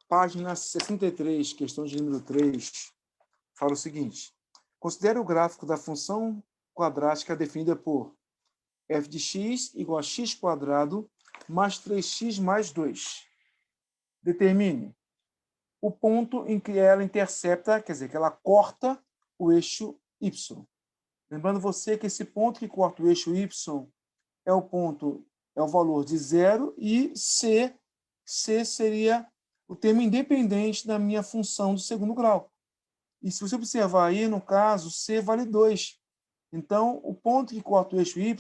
Página 63, questão de número 3, fala o seguinte. Considere o gráfico da função quadrática definida por f de x igual a x² mais 3x mais 2. Determine o ponto em que ela intercepta, quer dizer, que ela corta o eixo y. Lembrando você que esse ponto que corta o eixo y é o valor de 0 e c seria o termo independente da minha função do segundo grau. E se você observar aí, no caso, c vale 2. Então, o ponto que corta o eixo y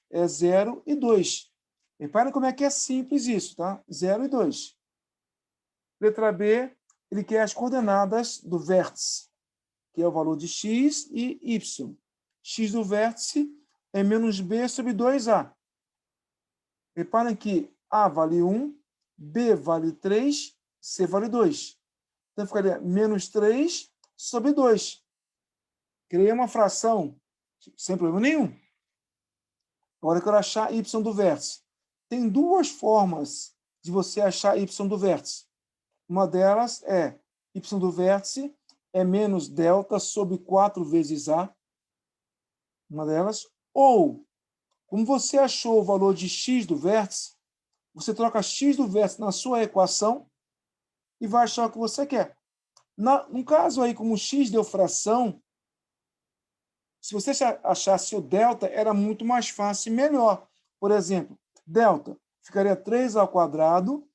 é 0 e 2. Reparem como é que é simples isso, tá? 0 e 2. Letra B, ele quer as coordenadas do vértice, que é o valor de x e y. X do vértice é menos b sobre 2a. Reparem que a vale 1, b vale 3, c vale 2. Então, ficaria menos 3 sobre 2. Criei uma fração sem problema nenhum. Agora eu quero achar y do vértice. Tem duas formas de você achar y do vértice. Uma delas é y do vértice é menos delta sobre 4 vezes a. Uma delas. Ou, como você achou o valor de x do vértice, você troca x do vértice na sua equação e vai achar o que você quer. No caso aí, como x deu fração, se você achasse o delta, era muito mais fácil e melhor. Por exemplo, delta ficaria 3²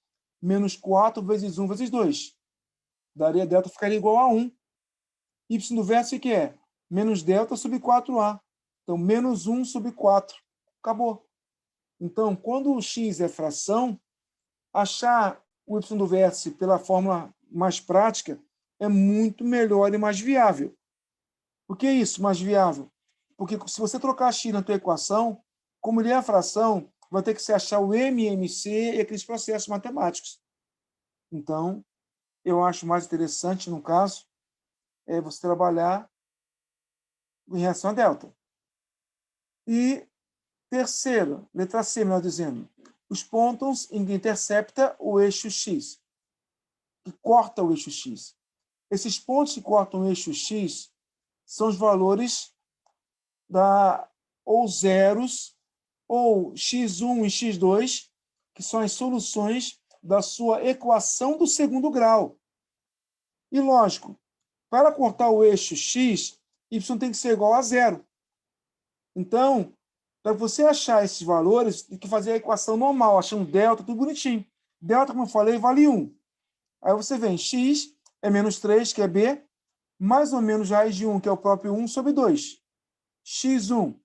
menos 4 vezes 1 vezes 2. Daria delta ficaria igual a 1. Y do vértice que é? Menos delta sobre 4a. Então, menos 1 sobre 4. Acabou. Então, quando o x é fração, achar o y do vértice pela fórmula mais prática é muito melhor e mais viável. Por que isso, mais viável? Porque se você trocar x na tua equação, como ele é a fração, vai ter que se achar o MMC e aqueles processos matemáticos. Então, eu acho mais interessante, no caso, você trabalhar em relação a delta. E terceiro, letra C, melhor dizendo, os pontos em que intercepta o eixo x, que corta o eixo x. Esses pontos que cortam o eixo x são os valores ou zeros, ou x1 e x2, que são as soluções da sua equação do segundo grau. E, lógico, para cortar o eixo x, y tem que ser igual a 0. Então, para você achar esses valores, tem que fazer a equação normal, achando delta, tudo bonitinho. Delta, como eu falei, vale 1. Aí você vem, x é menos 3, que é b, mais ou menos raiz de 1, que é o próprio 1, sobre 2. x1,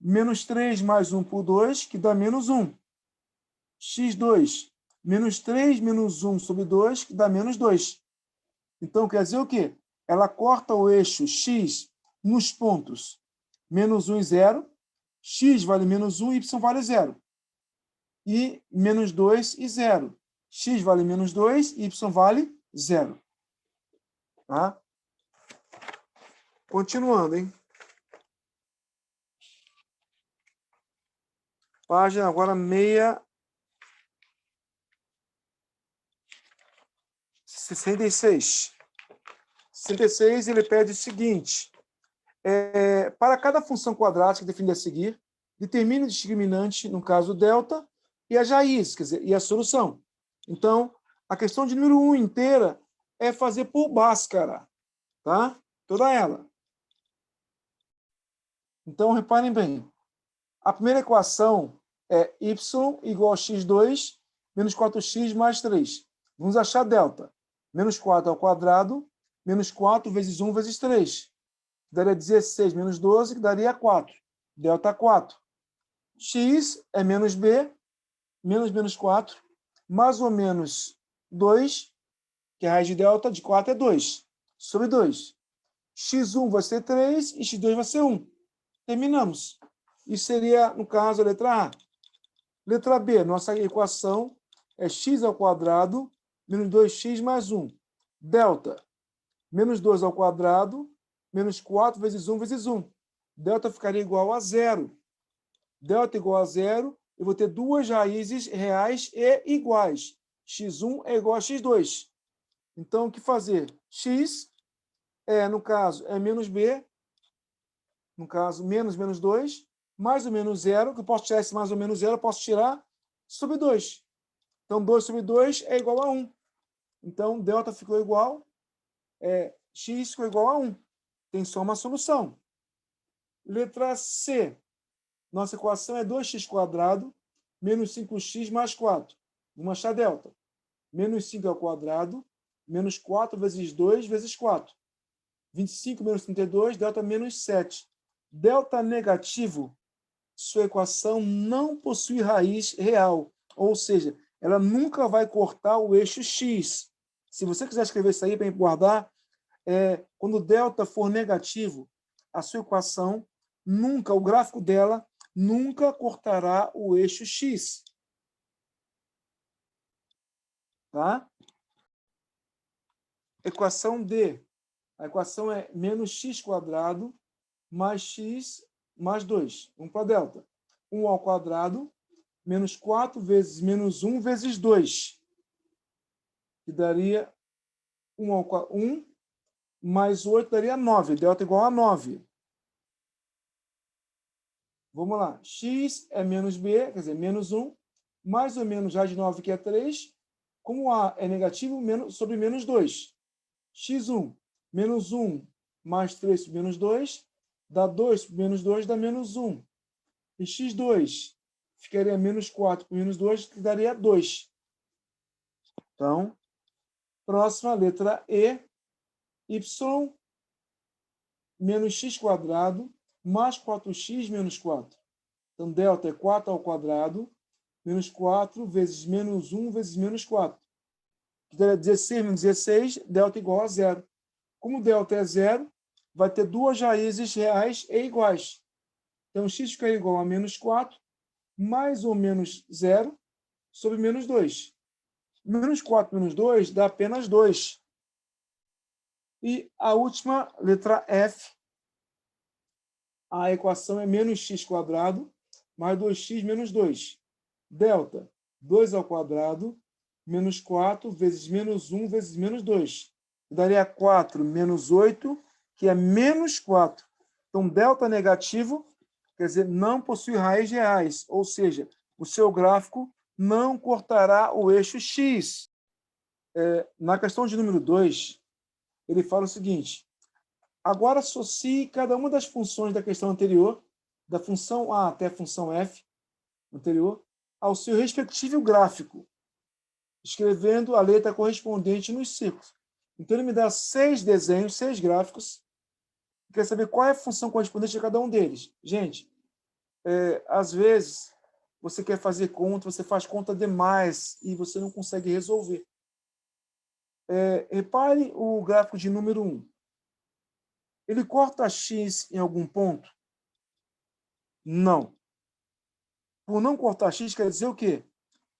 menos 3 mais 1 por 2, que dá menos 1. x2, menos 3 menos 1 sobre 2, que dá menos 2. Então, quer dizer o quê? Ela corta o eixo x nos pontos menos 1 e 0, x vale menos 1, y vale 0. E menos 2 e 0. X vale menos 2, y vale 0. Tá? Continuando, hein? Página agora 66. 66, ele pede o seguinte. Para cada função quadrática definida a seguir, determine o discriminante, no caso delta, e as raízes, quer dizer, e a solução. Então, a questão de número 1 inteira é fazer por Bhaskara, tá? Toda ela. Então, reparem bem. A primeira equação é y igual a x2 menos 4x mais 3. Vamos achar delta. Menos 4 ao quadrado, menos 4 vezes 1 vezes 3. Daria 16 menos 12, que daria 4. Delta 4. X é menos b, menos 4, mais ou menos 2, que a raiz de delta de 4 é 2, sobre 2. x1 vai ser 3 e x2 vai ser 1. Terminamos. Isso seria, no caso, a letra A. Letra B, nossa equação é x ao quadrado menos 2x mais 1. Delta, menos 2 ao quadrado, menos 4 vezes 1 vezes 1. Delta ficaria igual a 0. Delta igual a 0, eu vou ter duas raízes reais e iguais. x1 é igual a x2. Então, o que fazer? X, no caso, é menos B, no caso, menos 2, mais ou menos zero, que eu posso tirar esse mais ou menos zero, eu posso tirar sobre 2. Então, 2 sobre 2 é igual a 1. Então, delta ficou igual, x ficou igual a 1. Tem só uma solução. Letra C. Nossa equação é 2x² menos 5x mais 4. Vamos achar delta. Menos 5 ao quadrado, menos 4 vezes 2 vezes 4. 25 menos 32, delta menos 7. Delta negativo, sua equação não possui raiz real. Ou seja, ela nunca vai cortar o eixo x. Se você quiser escrever isso aí para guardar, quando delta for negativo, a sua equação nunca, o gráfico dela nunca cortará o eixo x. Tá? Equação D. A equação é menos x² mais x mais 2. Vamos para delta. 1 ao quadrado menos 4 vezes menos 1 vezes 2. Que daria 1 mais 8 daria 9. Delta igual a 9. Vamos lá. X é menos B, quer dizer, menos 1, mais ou menos raiz de 9, que é 3. Como A é negativo, sobre menos 2. X1, menos 1 mais 3 sobre menos 2, dá 2 sobre menos 2, dá menos 1. E x2 ficaria menos 4 por menos 2, que daria 2. Então, próxima, letra E. Y menos x² mais 4x menos 4. Então, delta é 4 ao quadrado menos 4 vezes menos 1 vezes menos 4. Que daria 16 menos 16, delta igual a 0. Como delta é 0, vai ter duas raízes reais e iguais. Então, x fica igual a menos 4 mais ou menos 0 sobre menos 2. Menos 4 menos 2 dá apenas 2. E a última, letra F, a equação é menos x² mais 2x menos 2. Delta, 2 ao quadrado, menos 4 vezes menos 1 vezes menos 2. Daria 4 menos 8, que é menos 4. Então, delta negativo, quer dizer, não possui raízes reais. Ou seja, o seu gráfico não cortará o eixo x. Na questão de número 2, ele fala o seguinte: agora associe cada uma das funções da questão anterior, da função A até a função F anterior, ao seu respectivo gráfico, escrevendo a letra correspondente nos círculos. Então, ele me dá 6 desenhos, 6 gráficos, e quer saber qual é a função correspondente a cada um deles. Gente, às vezes, você quer fazer conta, você faz conta demais e você não consegue resolver. Repare o gráfico de número 1. Ele corta x em algum ponto? Não. Por não cortar x, quer dizer o quê?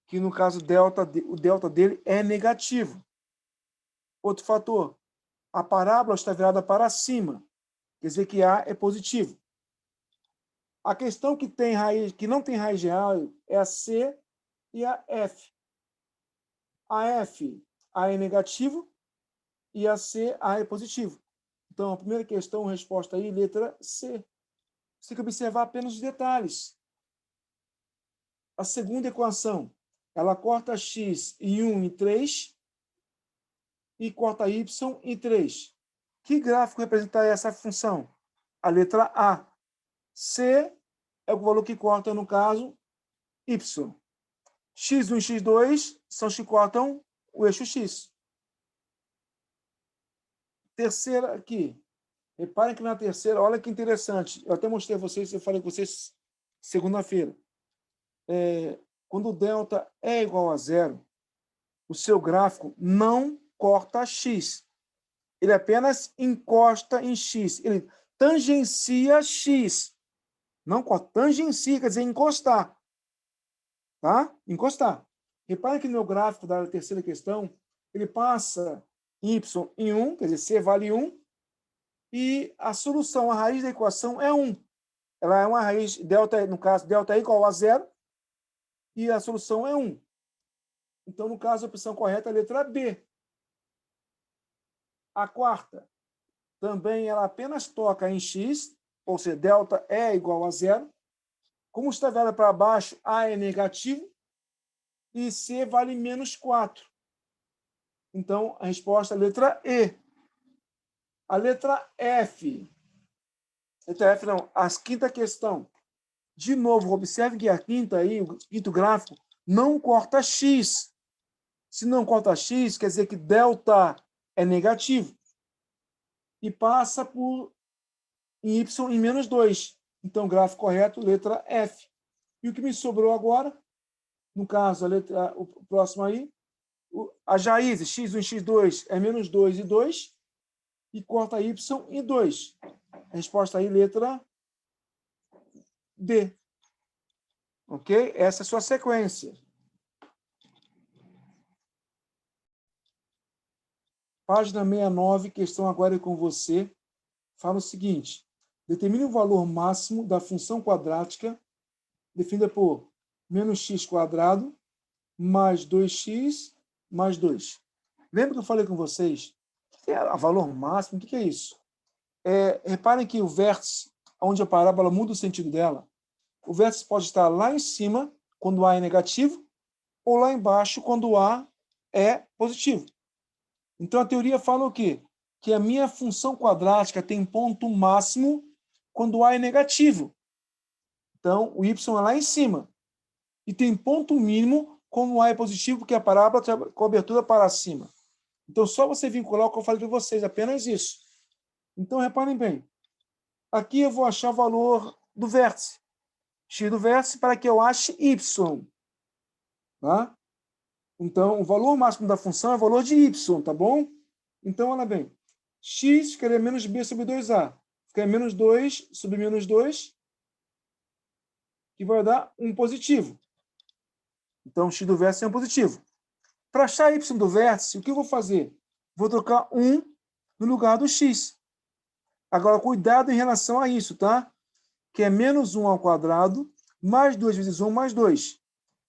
Que, no caso, o delta dele é negativo. Outro fator, a parábola está virada para cima, quer dizer que A é positivo. A questão que não tem raiz real é a C e a F. A F, A é negativo, e a C, A é positivo. Então, a primeira questão, resposta aí, letra C. Você tem que observar apenas os detalhes. A segunda equação, ela corta x em 1 e 3 e corta y em 3. Que gráfico representa essa função? A letra A. C é o valor que corta, no caso, y. x1 e x2 são os que cortam o eixo x. Terceira aqui. Reparem que na terceira, olha que interessante. Eu até mostrei a vocês, eu falei com vocês segunda-feira. Quando o delta é igual a 0, o seu gráfico não corta x. Ele apenas encosta em x. Ele tangencia x. Não corta, tangencia, quer dizer encostar. Tá? Encostar. Reparem que no meu gráfico da terceira questão, ele passa y em 1, quer dizer, c vale 1, e a solução, a raiz da equação é 1. Ela é uma raiz, delta, no caso, delta é igual a 0, e a solução é 1. Então, no caso, a opção correta é a letra B. A quarta, também ela apenas toca em x, ou seja, delta é igual a zero. Como está virada para baixo, A é negativo e C vale menos 4. Então, a resposta é a letra E. A letra F. Letra F não. A quinta questão. De novo, observe que a quinta aí, o quinto gráfico, não corta x. Se não corta x, quer dizer que delta é negativo. E passa por y em menos 2. Então, gráfico correto, letra F. E o que me sobrou agora, no caso, o próximo aí, a raiz, x1 e x2 é menos 2 e 2, e corta y em 2. A resposta aí, letra D. Ok? Essa é a sua sequência. Página 69, questão agora é com você. Fala o seguinte: determine o valor máximo da função quadrática definida por menos x quadrado mais 2x mais 2. Lembra que eu falei com vocês? Que é o valor máximo? O que é isso? Reparem que o vértice, onde a parábola muda o sentido dela, o vértice pode estar lá em cima, quando A é negativo, ou lá embaixo, quando A é positivo. Então, a teoria fala o quê? Que a minha função quadrática tem ponto máximo quando A é negativo. Então, o y é lá em cima. E tem ponto mínimo quando A é positivo, porque a parábola tem cobertura para cima. Então, só você vincular o que eu falei para vocês, apenas isso. Então, reparem bem. Aqui eu vou achar o valor do vértice. X do vértice para que eu ache y. Tá? Então, o valor máximo da função é o valor de y, tá bom? Então, olha bem. X ficaria menos b sobre 2a. Ficaria menos 2 sobre menos 2, que vai dar um positivo. Então, x do vértice é um positivo. Para achar y do vértice, o que eu vou fazer? Vou trocar 1 no lugar do x. Agora, cuidado em relação a isso, tá? Que é menos 1 ao quadrado, mais 2 vezes 1, mais 2.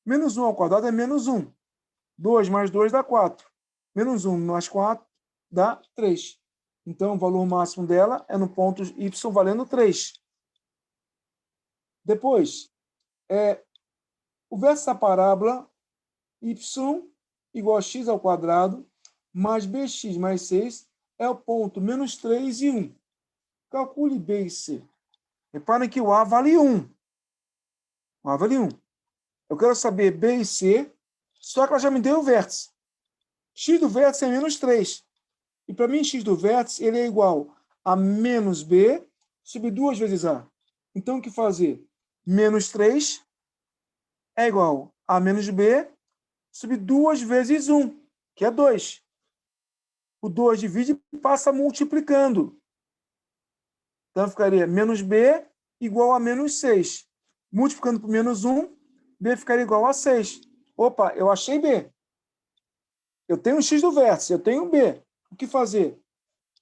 Menos 1 ao quadrado é menos 1. 2 mais 2 dá 4. Menos 1 mais 4 dá 3. Então, o valor máximo dela é no ponto y valendo 3. Depois, o vértice da parábola y igual a x ao quadrado mais bx mais 6 é o ponto menos 3 e 1. Calcule b e c. Reparem que o a vale 1. O a vale 1. Eu quero saber b e c, só que ela já me deu o vértice. X do vértice é menos 3. E para mim, x do vértice ele é igual a menos b sobre 2 vezes a. Então, o que fazer? Menos 3 é igual a menos b sobre 2 vezes 1, que é 2. O 2 divide e passa multiplicando. Então, ficaria menos b igual a menos 6. Multiplicando por menos 1, b ficaria igual a 6. Opa, eu achei b. Eu tenho x do vértice, eu tenho b. O que fazer?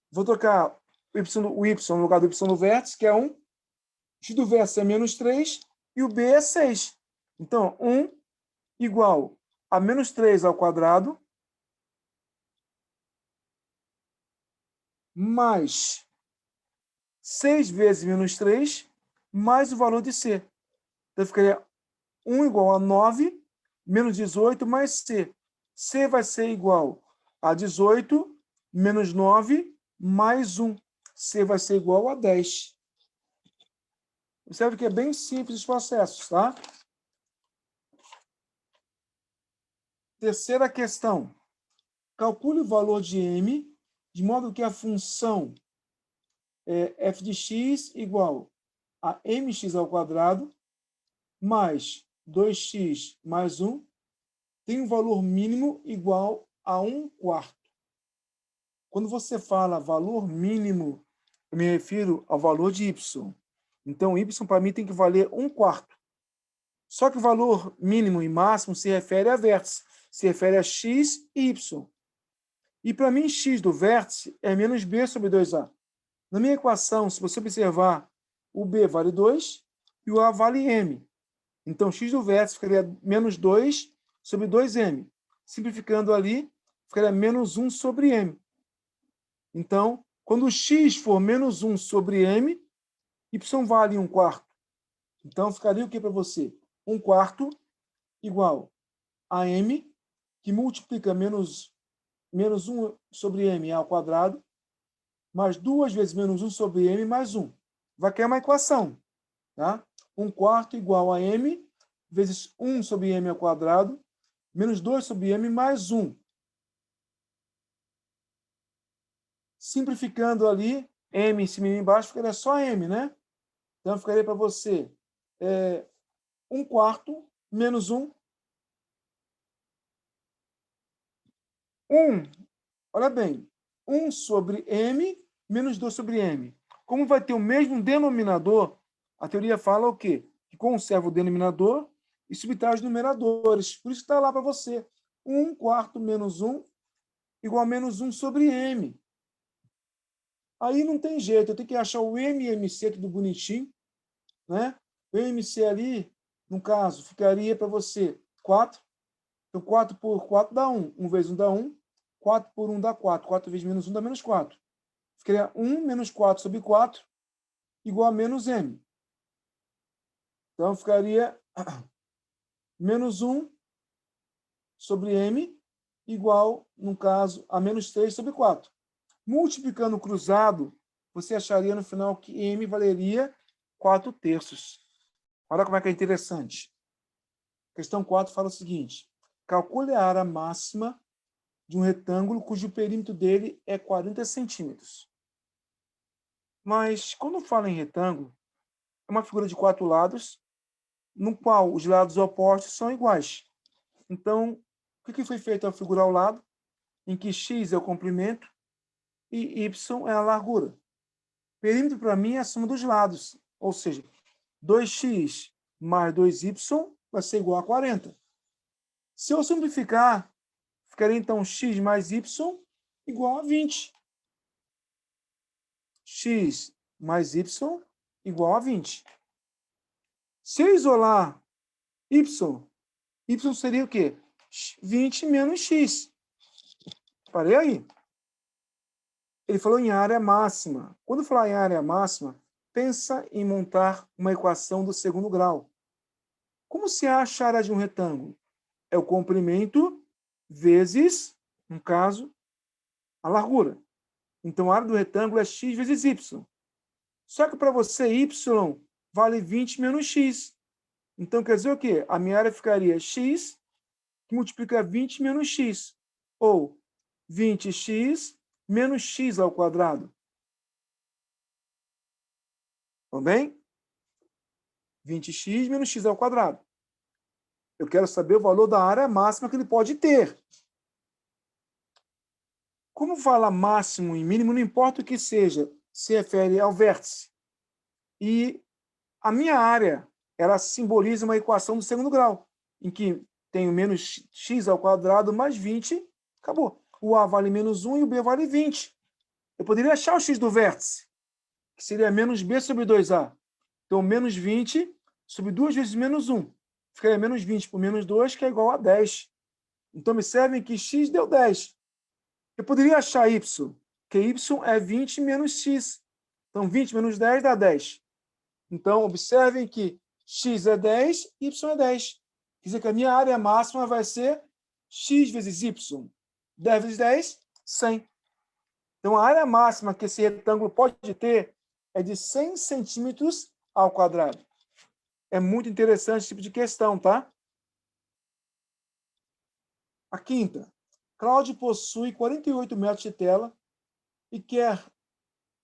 Vou trocar o y no lugar do y no vértice, que é 1. X do vértice é menos 3 e o b é 6. Então, 1 igual a menos 3 ao quadrado mais 6 vezes menos 3 mais o valor de c. Então, ficaria 1 igual a 9 menos 18 mais c. C vai ser igual a 18 menos 9 mais 1. C vai ser igual a 10. Observe que é bem simples os processos, tá? Terceira questão. Calcule o valor de m, de modo que a função f de x igual a mx ao quadrado mais 2x mais 1 tem um valor mínimo igual a 1/4. Quando você fala valor mínimo, eu me refiro ao valor de y. Então, y para mim tem que valer 1/4. Só que o valor mínimo e máximo se refere a vértice, se refere a x e y. E para mim, x do vértice é menos b sobre 2a. Na minha equação, se você observar, o b vale 2 e o a vale m. Então, x do vértice ficaria menos 2 sobre 2m. Simplificando ali, ficaria menos 1 sobre m. Então, quando x for menos 1 sobre m, y vale 1/4. Então, ficaria o que para você? 1/4 igual a m, que multiplica menos 1 sobre m ao quadrado, mais 2 vezes menos 1 sobre m mais 1. Vai criar uma equação. Tá? 1/4 igual a m vezes 1 sobre m ao quadrado, menos 2 sobre m mais 1. Simplificando ali, m em cima e embaixo, ficaria só m, né? Então, ficaria para você 1/4 menos 1. 1, olha bem, 1 sobre m menos 2 sobre m. Como vai ter o mesmo denominador, a teoria fala o quê? Que conserva o denominador e subtrai os numeradores. Por isso está lá para você. 1/4 menos 1 igual a menos 1 sobre m. Aí não tem jeito, eu tenho que achar o m e mc tudo bonitinho, né? O mc ali, no caso, ficaria para você 4. Então, 4 por 4 dá 1. 1 vezes 1 dá 1. 4 por 1 dá 4. 4 vezes menos 1 dá menos 4. Ficaria 1 menos 4 sobre 4 igual a menos m. Então, ficaria menos 1 sobre m igual, no caso, a menos 3 sobre 4. Multiplicando o cruzado, você acharia no final que m valeria 4/3. Olha como é que é interessante. Questão 4 fala o seguinte: calcule a área máxima de um retângulo cujo perímetro dele é 40 centímetros. Mas, quando fala em retângulo, é uma figura de 4 lados, no qual os lados opostos são iguais. Então, o que foi feito ao figurar o lado? Em que x é o comprimento e y é a largura. Perímetro, para mim, é a soma dos lados. Ou seja, 2x mais 2y vai ser igual a 40. Se eu simplificar, ficaria, então, x mais y igual a 20. X mais y igual a 20. Se eu isolar y seria o quê? 20 menos x. Parei aí. Ele falou em área máxima. Quando falar em área máxima, pensa em montar uma equação do segundo grau. Como se acha a área de um retângulo? É o comprimento vezes, no caso, a largura. Então, a área do retângulo é x vezes y. Só que para você, y vale 20 menos x. Então, quer dizer o quê? A minha área ficaria x, que multiplica 20 menos x. Ou 20x menos x ao quadrado. Tudo bem? 20x menos x ao quadrado. Eu quero saber o valor da área máxima que ele pode ter. Como fala máximo e mínimo, não importa o que seja, se refere ao vértice. E a minha área, ela simboliza uma equação do segundo grau, em que tenho menos x ao quadrado mais 20, acabou. O A vale menos 1 e o B vale 20. Eu poderia achar o x do vértice, que seria menos B sobre 2A. Então, menos 20 sobre 2 vezes menos 1. Ficaria menos 20 por menos 2, que é igual a 10. Então, observem que x deu 10. Eu poderia achar y, que y é 20 menos x. Então, 20 menos 10 dá 10. Então, observem que x é 10, y é 10. Quer dizer que a minha área máxima vai ser x vezes y. 10 vezes 10, 100. Então, a área máxima que esse retângulo pode ter é de 100 centímetros ao quadrado. É muito interessante esse tipo de questão, tá? A quinta. Cláudio possui 48 metros de tela e quer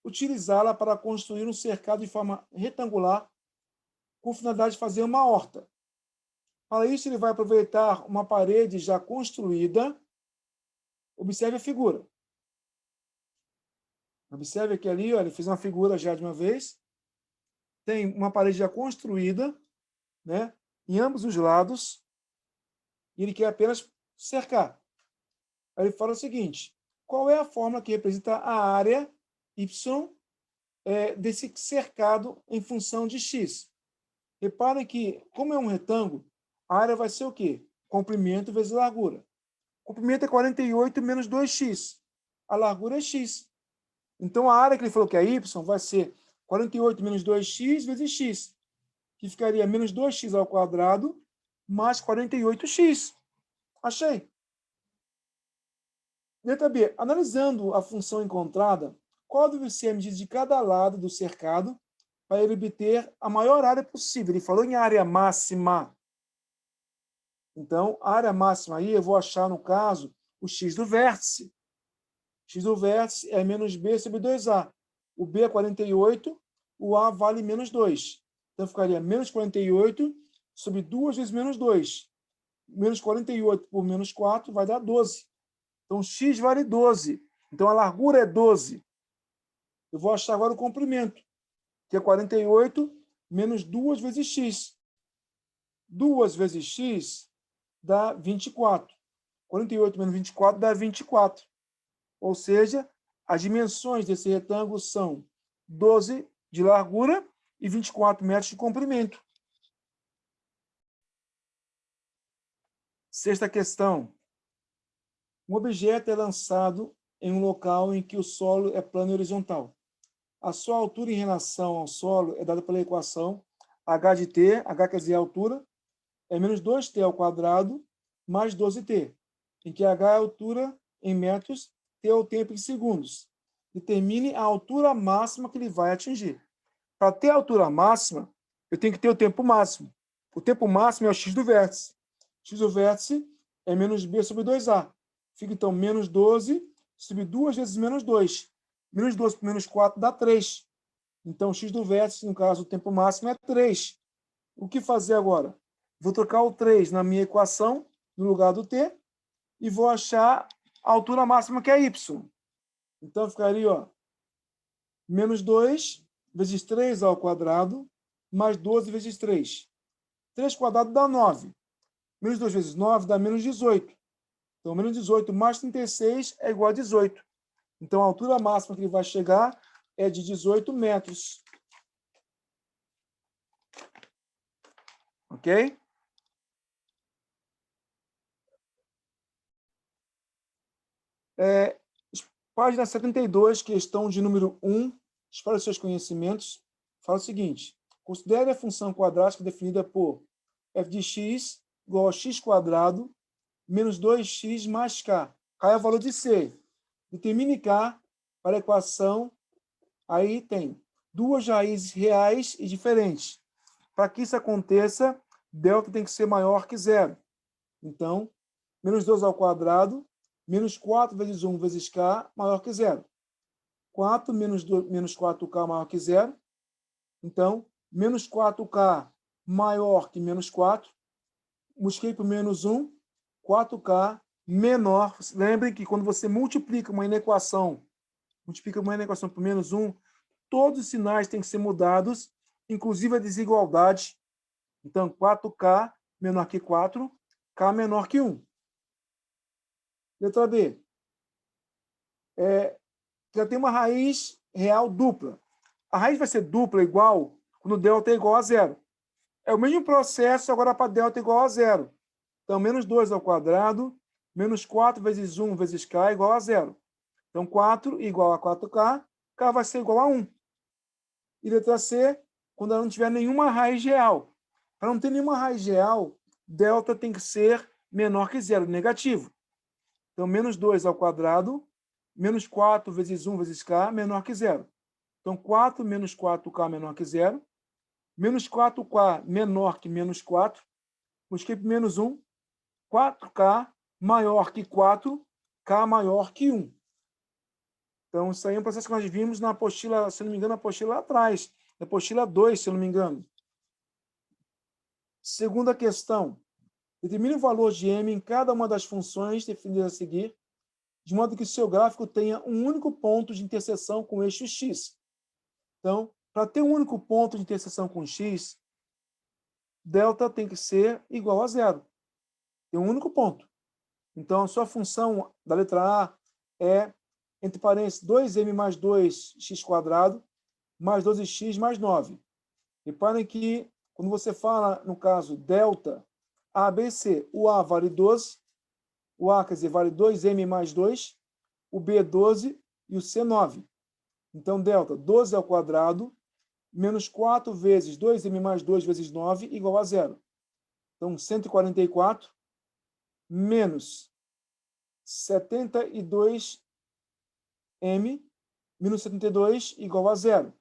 utilizá-la para construir um cercado de forma retangular com finalidade de fazer uma horta. Para isso, ele vai aproveitar uma parede já construída. Observe a figura. Observe que ali, olha, ele fez uma figura já de uma vez. Tem uma parede já construída, né, em ambos os lados, e ele quer apenas cercar. Aí ele fala o seguinte: qual é a fórmula que representa a área y desse cercado em função de x? Reparem que, como é um retângulo, a área vai ser o quê? Comprimento vezes largura. O comprimento é 48 menos 2x. A largura é x. Então, a área que ele falou que é y vai ser 48 menos 2x vezes x, que ficaria menos 2x ao quadrado mais 48x. Achei. Letra B. Analisando a função encontrada, qual deve ser a medida de cada lado do cercado para ele obter a maior área possível? Ele falou em área máxima. Então, a área máxima aí, eu vou achar, no caso, o x do vértice. X do vértice é menos b sobre 2a. O b é 48, o a vale menos 2. Então, ficaria menos 48 sobre 2 vezes menos 2. Menos 48 por menos 4 vai dar 12. Então, x vale 12. Então, a largura é 12. Eu vou achar agora o comprimento, que é 48 menos 2 vezes x. 2 vezes x dá 24. 48 menos 24 dá 24. Ou seja, as dimensões desse retângulo são 12 de largura e 24 metros de comprimento. Sexta questão. Um objeto é lançado em um local em que o solo é plano e horizontal. A sua altura em relação ao solo é dada pela equação h de t, h quer dizer a altura, é menos 2t ao quadrado mais 12t, em que h é a altura em metros, t é o tempo em segundos. Determine a altura máxima que ele vai atingir. Para ter a altura máxima, eu tenho que ter o tempo máximo. O tempo máximo é o x do vértice. X do vértice é menos b sobre 2a. Fica, então, menos 12 sobre 2 vezes menos 2. Menos 12 por menos 4 dá 3. Então, x do vértice, no caso, o tempo máximo é 3. O que fazer agora? Vou trocar o 3 na minha equação, no lugar do t, e vou achar a altura máxima, que é y. Então, ficaria, ó, menos 2 vezes 3 ao quadrado, mais 12 vezes 3. 3 quadrado dá 9. Menos 2 vezes 9 dá menos 18. Então, menos 18 mais 36 é igual a 18. Então, a altura máxima que ele vai chegar é de 18 metros. Ok? Página 72, questão de número 1. Espero os seus conhecimentos. Fala o seguinte. Considere a função quadrática definida por f de x igual a x quadrado menos 2x mais k. K é o valor de c. Determine k para a equação. Aí tem duas raízes reais e diferentes. Para que isso aconteça, delta tem que ser maior que zero. Então, menos 2 ao quadrado, menos 4 vezes 1 vezes k, maior que zero. 4 menos 4k maior que zero. Então, menos 4k maior que menos 4. Multipliquei por menos 1, 4k menor. Lembrem que quando você multiplica uma inequação por menos 1, todos os sinais têm que ser mudados, inclusive a desigualdade. Então, 4k menor que 4, k menor que 1. Letra B. Já tem uma raiz real dupla. A raiz vai ser dupla igual quando delta é igual a zero. É o mesmo processo agora para delta igual a zero. Então, menos 2 ao quadrado, menos 4 vezes 1 vezes k igual a zero. Então, 4 igual a 4k, k vai ser igual a 1. E letra C, quando ela não tiver nenhuma raiz real. Para não ter nenhuma raiz real, delta tem que ser menor que zero, negativo. Então, menos 2 ao quadrado, menos 4 vezes 1 vezes k, menor que zero. Então, 4 menos 4k menor que zero. Menos 4k menor que menos 4. Multipliquei por menos 1. 4k maior que 4, k maior que 1. Então, isso aí é um processo que nós vimos na apostila, se não me engano, na apostila lá atrás. Na apostila 2, se eu não me engano. Segunda questão. Determine o valor de m em cada uma das funções definidas a seguir, de modo que o seu gráfico tenha um único ponto de interseção com o eixo x. Então, para ter um único ponto de interseção com x, delta tem que ser igual a zero. Tem um único ponto. Então, a sua função da letra A é, entre parênteses, 2m mais 2x² mais 12x mais 9. Reparem que, quando você fala, no caso, delta A, B, C, o A vale 12, o A, quer dizer, vale 2m mais 2, o B 12 e o C 9. Então, delta, 12 ao quadrado, menos 4 vezes 2m mais 2 vezes 9, igual a 0. Então, 144 menos 72m menos 72 igual a 0.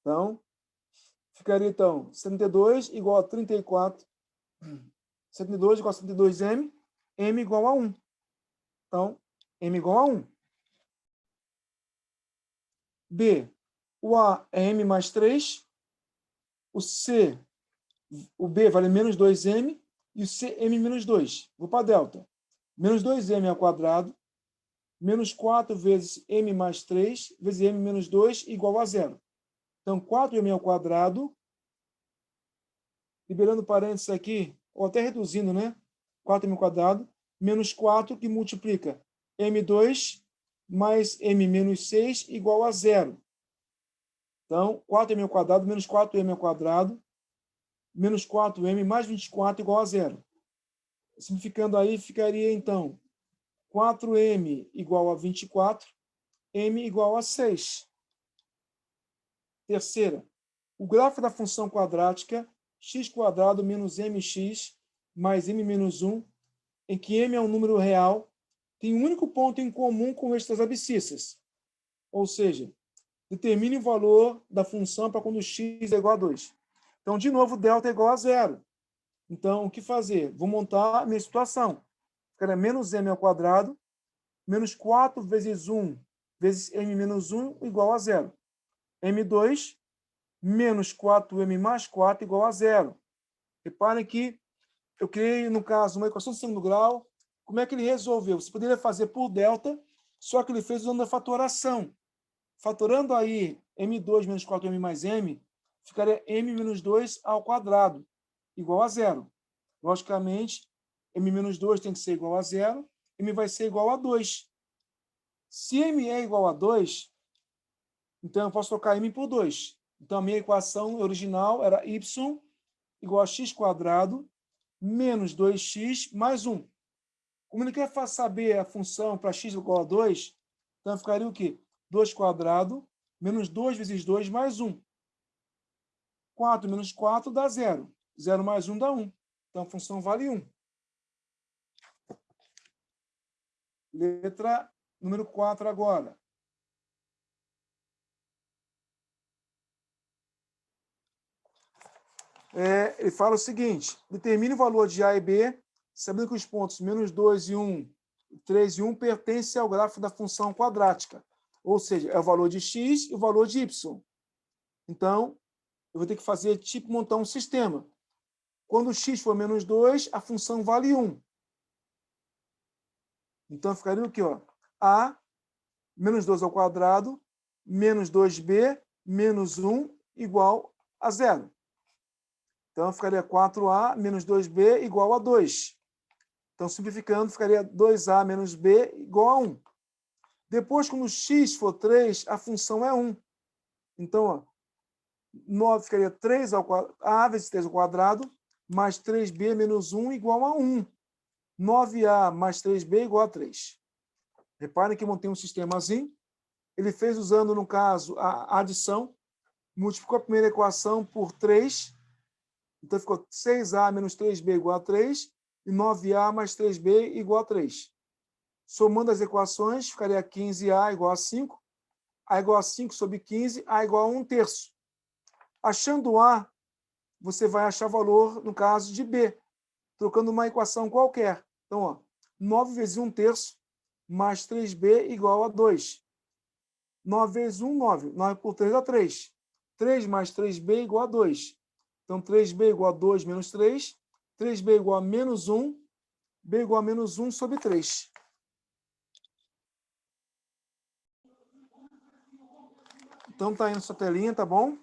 Então, ficaria, 72 igual a 34. 72 igual a 72m, m igual a 1. Então, m igual a 1. B, o A é m mais 3, o B vale menos 2m, e o C, m menos 2. Vou para delta. Menos 2m ao quadrado, menos 4 vezes m mais 3, vezes m menos 2, igual a 0. Então, 4m ao quadrado, liberando parênteses aqui, ou até reduzindo, né? 4m ao quadrado, menos 4, que multiplica m2 mais m menos 6, igual a 0. Então, 4m ao quadrado menos 4m ao quadrado, menos 4m mais 24 igual a 0. Simplificando aí, ficaria, então, 4m igual a 24, m igual a 6. Terceira, o gráfico da função quadrática x² menos mx mais m menos 1, em que m é um número real, tem um único ponto em comum com estas abscissas. Ou seja, determine o valor da função para quando x é igual a 2. Então, de novo, delta é igual a 0. Então, o que fazer? Vou montar a minha situação. Ficaria menos m ao quadrado, menos 4 vezes 1 vezes m menos 1 igual a 0. m2 menos 4m mais 4 igual a 0. Reparem que eu criei, no caso, uma equação de segundo grau. Como é que ele resolveu? Você poderia fazer por delta, só que ele fez usando a fatoração. Fatorando aí m2 menos 4m mais m, ficaria m menos 2 ao quadrado, igual a 0. Logicamente, m menos 2 tem que ser igual a 0, m vai ser igual a 2. Se m é igual a 2, então eu posso trocar m por 2. Então, a minha equação original era y igual a x² menos 2x mais 1. Como ele quer saber a função para x igual a 2, então ficaria o quê? 2² menos 2 vezes 2 mais 1. 4 menos 4 dá 0. 0 mais 1 dá 1. Então, a função vale 1. Letra número 4 agora. Ele fala o seguinte: determine o valor de A e B, sabendo que os pontos menos 2 e 1, 3 e 1 pertencem ao gráfico da função quadrática. Ou seja, é o valor de x e o valor de y. Então, eu vou ter que fazer, montar um sistema. Quando x for menos 2, a função vale 1. Então, ficaria o quê? A menos 2 ao quadrado, menos 2b, menos 1, igual a 0. Então, ficaria 4a menos 2b igual a 2. Então, simplificando, ficaria 2a menos b igual a 1. Depois, quando x for 3, a função é 1. Então, 9 ficaria 3 ao quadrado, a vezes 3 ao quadrado, mais 3b menos 1 igual a 1. 9a mais 3b igual a 3. Reparem que montei um sistemazinho. Ele fez usando, no caso, a adição. Multiplicou a primeira equação por 3. Então, ficou 6a menos 3b igual a 3 e 9a mais 3b igual a 3. Somando as equações, ficaria 15a igual a 5, a igual a 5 sobre 15, a igual a 1/3. Achando a, você vai achar valor, no caso, de b, trocando uma equação qualquer. Então, 9 vezes 1/3 mais 3b igual a 2. 9 vezes 1, 9. 9 por 3 dá 3. 3 mais 3b igual a 2. Então, 3b igual a 2 menos 3. 3b igual a menos 1. b igual a menos 1 sobre 3. Então, tá aí na sua telinha, tá bom?